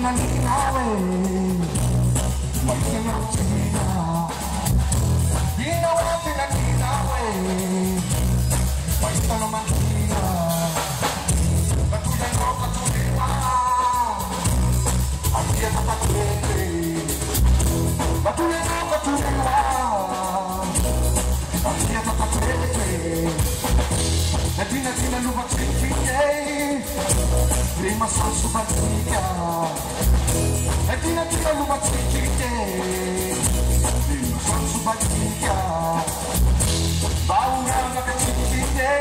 na nawe maisha na china Dina wate na nawe maisha na machina Batuya no katuliwa Akia tapakulete Batuya no katuliwa Akia tapakulete Dina lupa chikike Prima sansu batika Dina lupa chikike Prima sansu batika Baura maka chikike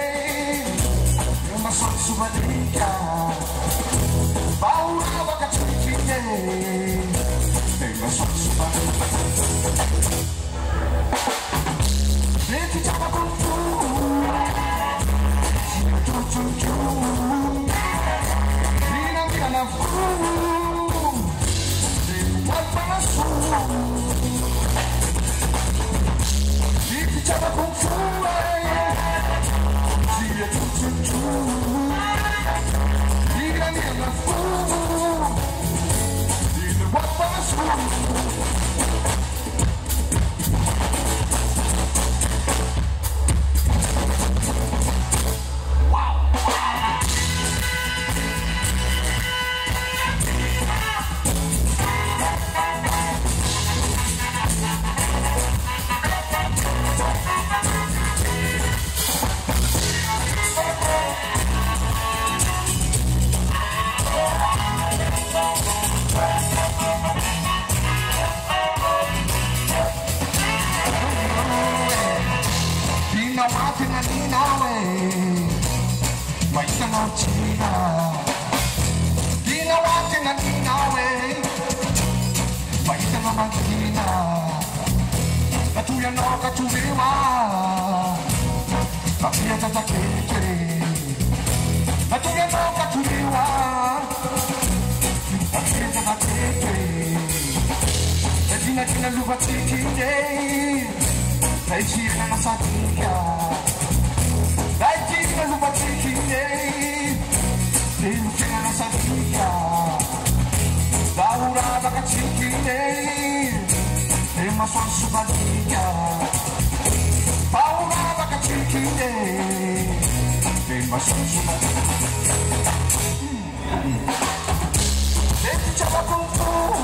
Prima sansu batika Baura maka chikike Prima sansu batika Leti chapa kumfu Maisha na china Dina wate na nawe Maisha na machina Katuya no katuliwa Kapia tatakete Katuya no katuliwa Kapia tatakete Dina lupa chikike Daichira na satika Daichira lupa chikike Daichira na satika Daura baka chikike Ema sansu batika Daura baka chikike Ema sansu batika Daichi chapa kumfu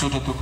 Sudah tuh.